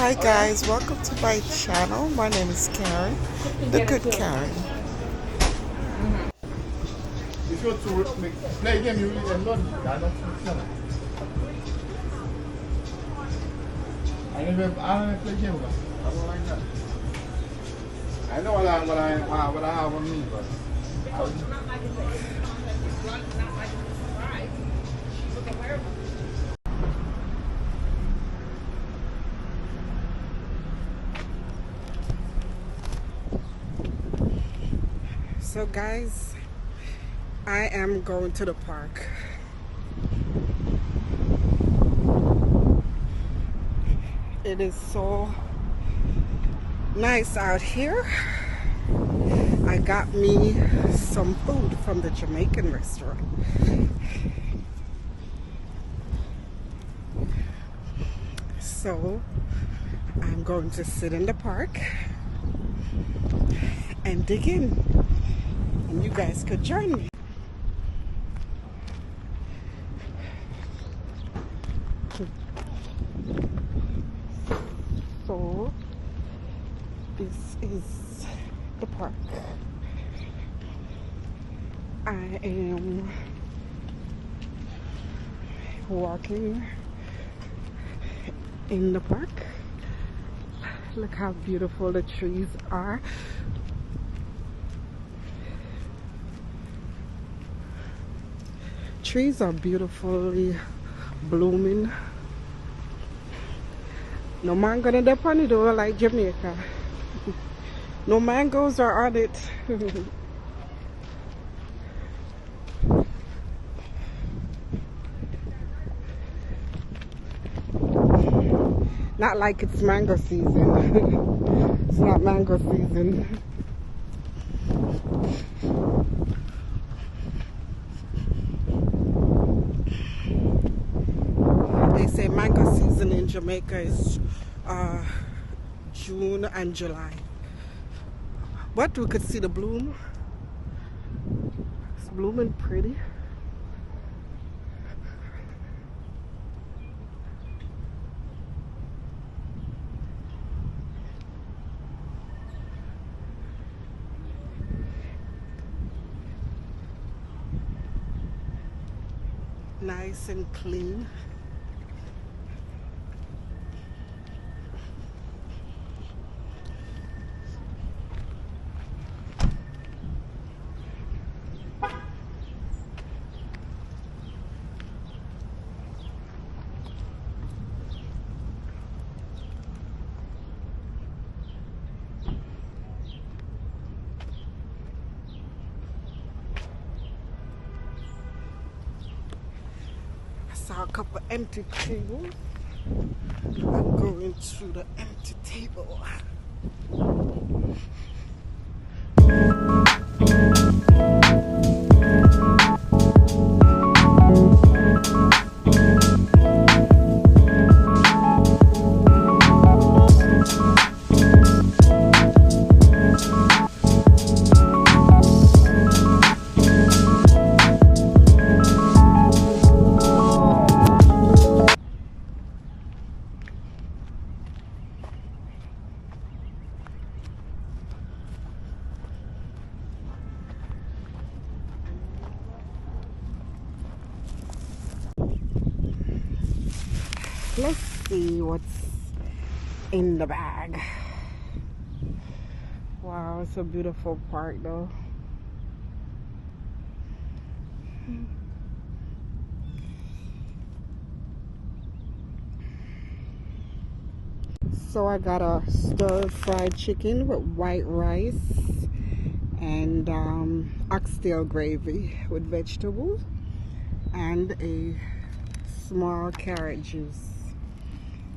Hi guys, welcome to my channel. My name is Karen, the good Karen. If you're to play a game, you really don't know. I never play game. I don't like that. I know what I have on me, but So guys, I am going to the park. It is so nice out here. I got me some food from the Jamaican restaurant. So I'm going to sit in the park and dig in. And you guys could join me. So this is the park. I am walking in the park. Look how beautiful the trees are. Trees are beautifully blooming. No mango in the pony though, like Jamaica. No mangoes are on it. Not like it's mango season. It's not mango season. They say mango season in Jamaica is June and July. But we could see the bloom. It's blooming pretty. Nice and clean. I saw a couple empty tables. I'm going to the empty table. Let's see what's in the bag. Wow, it's a beautiful park though. So I got a stir-fried chicken with white rice and oxtail gravy with vegetables and a small carrot juice.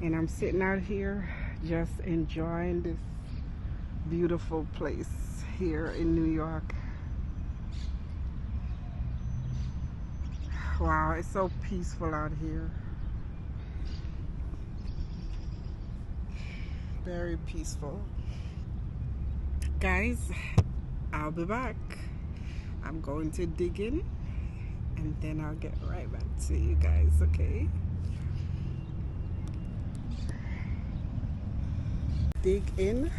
And I'm sitting out here just enjoying this beautiful place here in New York. Wow, it's so peaceful out here. Very peaceful. Guys, I'll be back. I'm going to dig in and then I'll get right back to you guys, okay? dig in.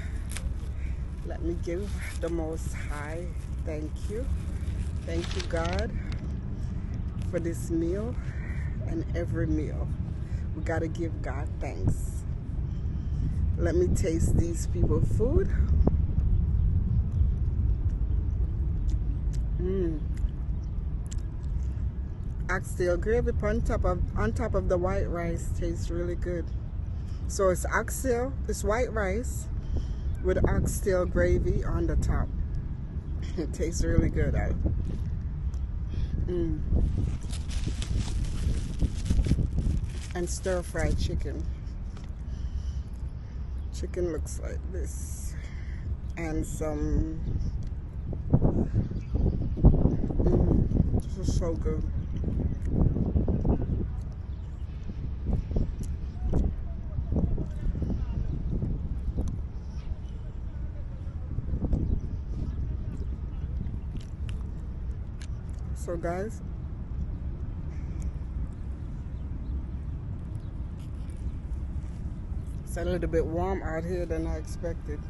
Let me give the Most High thank you. Thank you, God, for this meal and every meal. We gotta give God thanks. Let me taste these people's food. Oxtail gravy on top of the white rice tastes really good. So it's oxtail, it's white rice with oxtail gravy on the top. It tastes really good. And stir-fried chicken. Chicken looks like this. And some... this is so good. So guys, it's a little bit warm out here than I expected.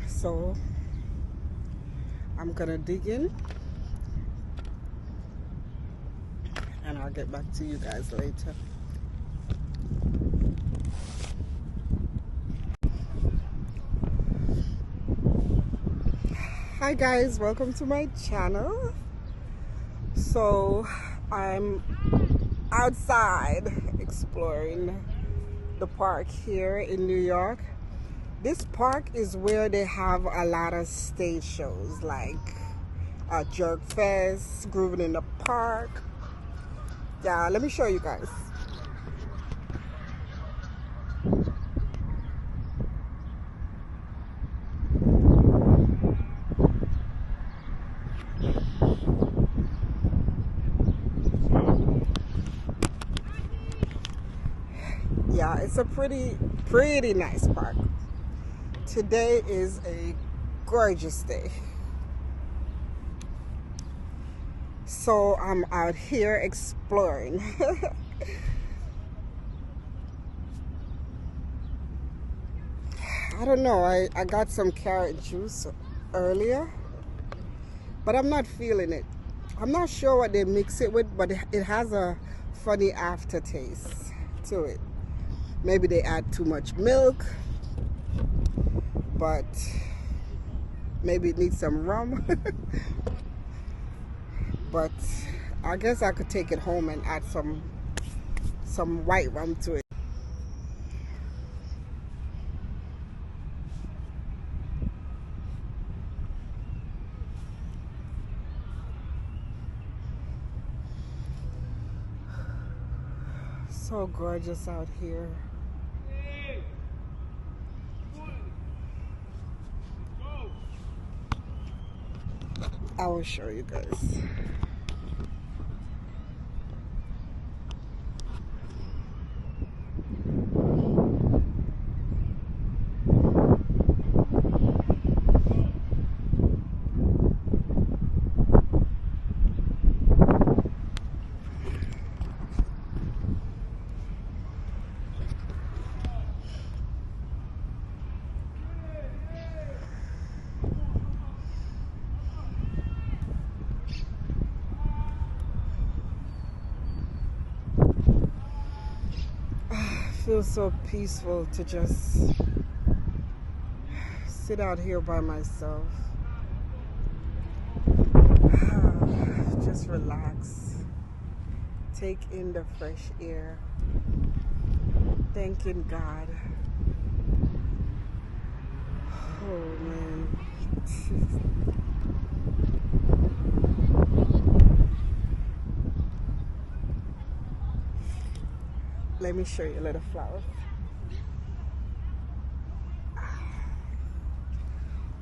So I'm gonna dig in and I'll get back to you guys later. Hi guys, welcome to my channel. So I'm outside exploring the park here in New York. This park is where they have a lot of stage shows like Jerk Fest, Grooving in the Park. Yeah, let me show you guys. Yeah, it's a pretty nice park. Today is a gorgeous day. So I'm out here exploring. I don't know, I got some carrot juice earlier, but I'm not feeling it. I'm not sure what they mix it with, but it has a funny aftertaste to it. Maybe they add too much milk, but maybe it needs some rum. But I guess I could take it home and add some white rum to it. So gorgeous out here. I will show you guys. Feels so peaceful to just sit out here by myself. Just relax. Take in the fresh air. Thanking God. Oh man. Let me show you a little flower.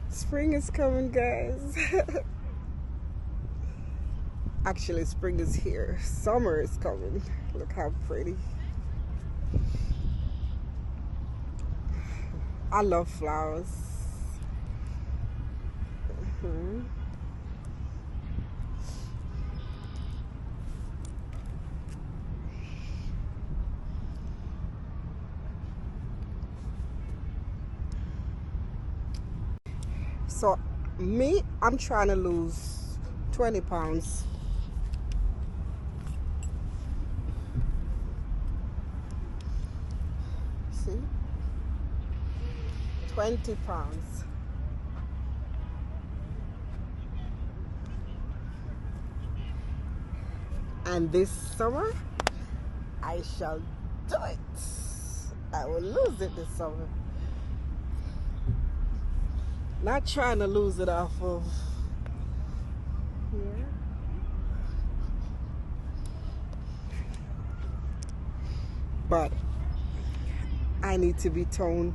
Spring is coming, guys. Actually, spring is here. Summer is coming. Look how pretty. I love flowers. So me, I'm trying to lose 20 pounds. See? 20 pounds. And this summer, I shall do it. I will lose it this summer. Not trying to lose it off of here. But I need to be toned